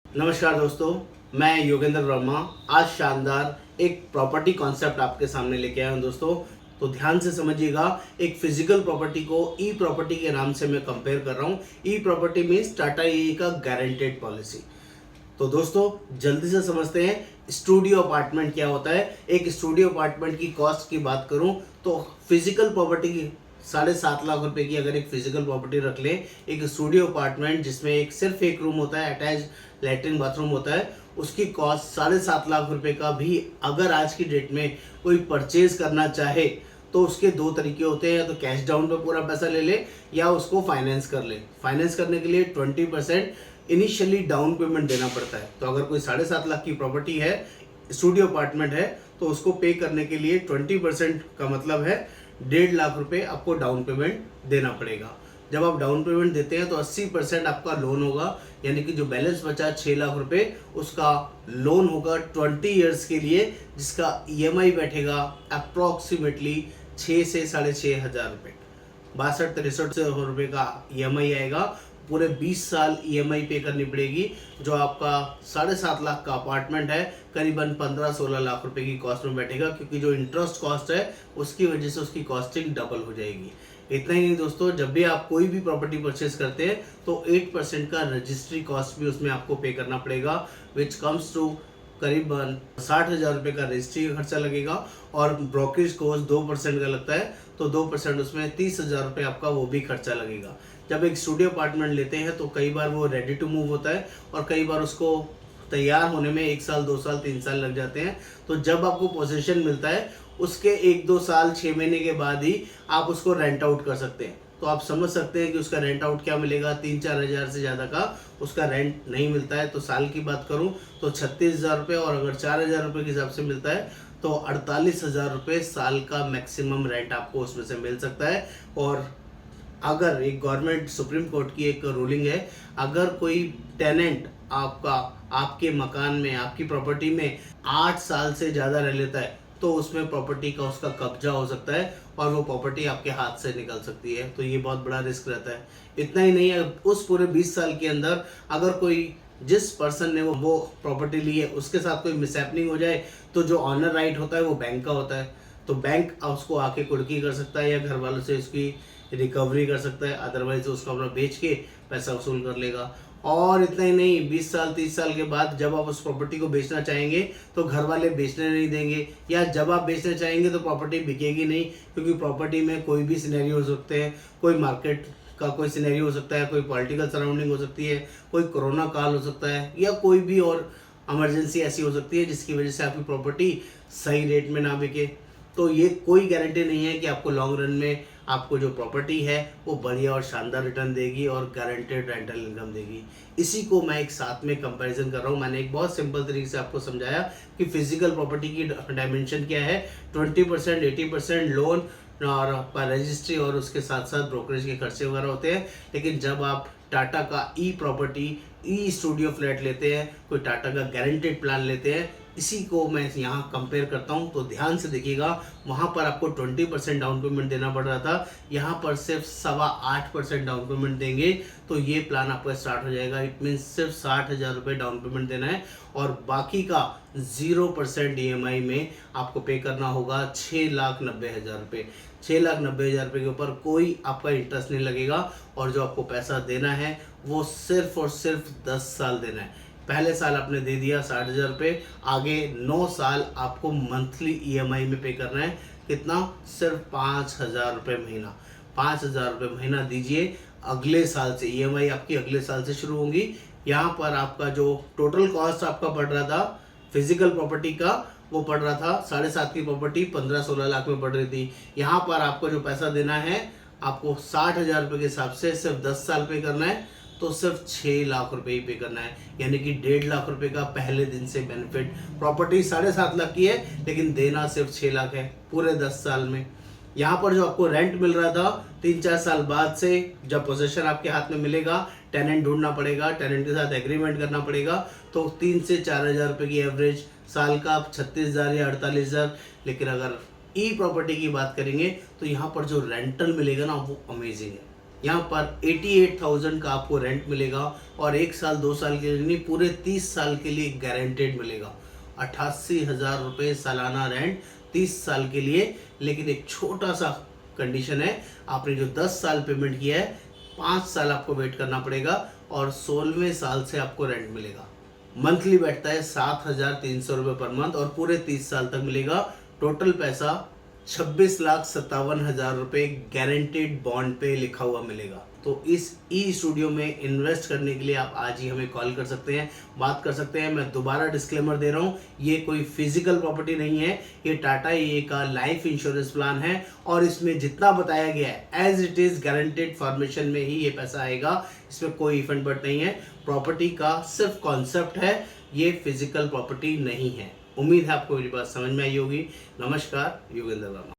नमस्कार दोस्तों, मैं योगेंद्र वर्मा आज शानदार एक प्रॉपर्टी कॉन्सेप्ट आपके सामने लेके आया हूँ दोस्तों। तो ध्यान से समझिएगा, एक फिजिकल प्रॉपर्टी को ई प्रॉपर्टी के नाम से मैं कंपेयर कर रहा हूँ। ई प्रॉपर्टी मीन्स टाटा ई का गारंटेड पॉलिसी। तो दोस्तों जल्दी से समझते हैं स्टूडियो अपार्टमेंट क्या होता है। एक स्टूडियो अपार्टमेंट की कॉस्ट की बात करूं तो फिजिकल प्रॉपर्टी की 7.5 लाख रुपए की अगर एक फिजिकल प्रॉपर्टी रख लें, एक स्टूडियो अपार्टमेंट जिसमें सिर्फ एक रूम होता है, अटैच लैट्रिन बाथरूम होता है, उसकी कॉस्ट 7.5 लाख रुपए का भी अगर आज की डेट में कोई परचेज करना चाहे तो उसके दो तरीके होते हैं, या तो कैश डाउन पे पूरा पैसा ले ले या उसको फाइनेंस कर ले। फाइनेंस करने के लिए 20% इनिशियली डाउन पेमेंट देना पड़ता है। तो अगर कोई 7.5 लाख की प्रॉपर्टी है, स्टूडियो अपार्टमेंट है, तो उसको पे करने के लिए 20% का मतलब है 1.5 लाख रुपए आपको डाउन पेमेंट देना पड़ेगा। जब आप डाउन पेमेंट देते हैं तो 80% आपका लोन होगा, यानी कि जो बैलेंस बचा 6 लाख रुपए उसका लोन होगा 20 ईयर्स के लिए, जिसका ईएमआई बैठेगा अप्रॉक्सीमेटली 6 से 6.5 हज़ार रुपये। 62-63 रुपये का ईएमआई आएगा। पूरे 20 साल ईएमआई पे करनी पड़ेगी। जो आपका 7.5 लाख का अपार्टमेंट है करीबन 15-16 लाख रुपए की कॉस्ट में बैठेगा, क्योंकि जो इंटरेस्ट कॉस्ट है उसकी वजह से उसकी कॉस्टिंग डबल हो जाएगी। इतना ही नहीं दोस्तों, जब भी आप कोई भी प्रॉपर्टी परचेज करते हैं तो 8% का रजिस्ट्री कॉस्ट भी उसमें आपको पे करना पड़ेगा, विच कम्स टू करीबन 60,000 रुपये का रजिस्ट्री का खर्चा लगेगा, और ब्रोकरेज कॉस्ट 2% का लगता है, तो 2% उसमें 30,000 रुपये आपका वो भी खर्चा लगेगा। जब एक स्टूडियो अपार्टमेंट लेते हैं तो कई बार वो रेडी टू मूव होता है और कई बार उसको तैयार होने में 1 साल 2 साल 3 साल लग जाते हैं। तो जब आपको पोजीशन मिलता है उसके 1-2 साल 6 महीने के बाद ही आप उसको रेंट आउट कर सकते हैं। तो आप समझ सकते हैं कि उसका रेंट आउट क्या मिलेगा, 3-4 हज़ार से ज़्यादा का उसका रेंट नहीं मिलता है। तो साल की बात करूं तो 36,000 रुपये, और अगर 4,000 रुपये के हिसाब से मिलता है तो 48,000 रुपये साल का मैक्सिमम रेंट आपको उसमें से मिल सकता है। और अगर एक गवर्नमेंट सुप्रीम कोर्ट की एक रूलिंग है, अगर कोई टेनेंट आपके मकान में, आपकी प्रॉपर्टी में 8 साल से ज़्यादा रह लेता है तो उसमें प्रॉपर्टी का उसका कब्जा हो सकता है और वो प्रॉपर्टी आपके हाथ से निकल सकती है। तो ये बहुत बड़ा रिस्क रहता है। इतना ही नहीं है, उस पूरे 20 साल के अंदर अगर कोई, जिस पर्सन ने वो प्रॉपर्टी ली है, उसके साथ कोई मिसहैपनिंग हो जाए तो जो ऑनर राइट होता है वो बैंक का होता है। तो बैंक उसको आके कुर्की कर सकता है या घर वालों से उसकी रिकवरी कर सकता है, अदरवाइज उसको अपना बेच के पैसा वसूल कर लेगा। और इतना ही नहीं, 20 साल 30 साल के बाद जब आप उस प्रॉपर्टी को बेचना चाहेंगे तो घर वाले बेचने नहीं देंगे, या जब आप बेचना चाहेंगे तो प्रॉपर्टी बिकेगी नहीं, क्योंकि प्रॉपर्टी में कोई भी सिनेरियो हो सकते हैं। कोई मार्केट का कोई सिनेरियो हो सकता है, कोई पॉलिटिकल सराउंडिंग हो सकती है, कोई कोरोना काल हो सकता है, या कोई भी और इमरजेंसी ऐसी हो सकती है जिसकी वजह से आपकी प्रॉपर्टी सही रेट में ना बिके। तो ये कोई गारंटी नहीं है कि आपको लॉन्ग रन में आपको जो प्रॉपर्टी है वो बढ़िया और शानदार रिटर्न देगी और गारंटेड रेंटल इनकम देगी। इसी को मैं एक साथ में कंपैरिजन कर रहा हूँ। मैंने एक बहुत सिंपल तरीके से आपको समझाया कि फिजिकल प्रॉपर्टी की डायमेंशन क्या है। 20%, 80% लोन और रजिस्ट्री और उसके साथ साथ ब्रोकरेज के खर्चे वगैरह होते हैं। लेकिन जब आप टाटा का ई प्रॉपर्टी, ई स्टूडियो फ्लैट लेते हैं, कोई टाटा का गारंटेड प्लान लेते हैं, इसी को मैं यहाँ कंपेयर करता हूँ, तो ध्यान से देखिएगा। वहाँ पर आपको 20% डाउन पेमेंट देना पड़ रहा था, यहाँ पर सिर्फ 8.25% डाउन पेमेंट देंगे तो ये प्लान आपका स्टार्ट हो जाएगा। इट मीन्स सिर्फ 60,000 रुपये डाउन पेमेंट देना है और बाकी का 0% ईएमआई में आपको पे करना होगा 6,90,000 रुपये। 6,90,000 रुपये के ऊपर कोई आपका इंटरेस्ट नहीं लगेगा, और जो आपको पैसा देना है वो सिर्फ और सिर्फ 10 साल देना है। पहले साल आपने दे दिया 60,000 रुपये, आगे 9 साल आपको मंथली ईएमआई में पे करना है। कितना? सिर्फ 5,000 रुपये महीना। 5,000 रुपये महीना दीजिए। अगले साल से ईएमआई आपकी अगले साल से शुरू होंगी। यहाँ पर आपका जो टोटल कॉस्ट आपका पड़ रहा था फिजिकल प्रॉपर्टी का, वो पड़ रहा था 7.5 की प्रॉपर्टी 15-16 लाख में पड़ रही थी। यहाँ पर आपको जो पैसा देना है आपको 60,000 रुपये के हिसाब से सिर्फ 10 साल पे करना है, तो सिर्फ 6 लाख रुपए ही पे करना है, यानी कि 1.5 लाख रुपए का पहले दिन से बेनिफिट। प्रॉपर्टी 7.5 लाख की है लेकिन देना सिर्फ 6 लाख है पूरे 10 साल में। यहाँ पर जो आपको रेंट मिल रहा था 3-4 साल बाद से, जब पोजीशन आपके हाथ में मिलेगा, टेनेंट ढूंढना पड़ेगा, टेनेंट के साथ एग्रीमेंट करना पड़ेगा, तो 3 से 4,000 रुपये की एवरेज साल का 36,000 या 48,000। लेकिन अगर ई प्रॉपर्टी की बात करेंगे तो यहाँ पर जो रेंटल मिलेगा ना वो अमेजिंग है। यहाँ पर 88,000 का आपको रेंट मिलेगा और 1 साल 2 साल के लिए नहीं, पूरे 30 साल के लिए गारंटेड मिलेगा। 88,000 रुपये सालाना रेंट 30 साल के लिए। लेकिन एक छोटा सा कंडीशन है, आपने जो 10 साल पेमेंट किया है 5 साल आपको वेट करना पड़ेगा और 16वें साल से आपको रेंट मिलेगा। मंथली बैठता है 7,300 रुपये पर मंथ और पूरे 30 साल तक मिलेगा। टोटल पैसा 26,57,000 रुपये गारंटेड बॉन्ड पे लिखा हुआ मिलेगा। तो इस ई स्टूडियो में इन्वेस्ट करने के लिए आप आज ही हमें कॉल कर सकते हैं, बात कर सकते हैं। मैं दोबारा डिस्क्लेमर दे रहा हूँ, ये कोई फिजिकल प्रॉपर्टी नहीं है, ये टाटा ए का लाइफ इंश्योरेंस प्लान है और इसमें जितना बताया गया है as it is guaranteed formation में ही ये पैसा आएगा। इसमें कोई इफेंट बट नहीं है, प्रॉपर्टी का सिर्फ कॉन्सेप्ट है, ये फिजिकल प्रॉपर्टी नहीं है। उम्मीद है आपको मेरी बात समझ में आई होगी। नमस्कार, योगेंद्र वर्मा।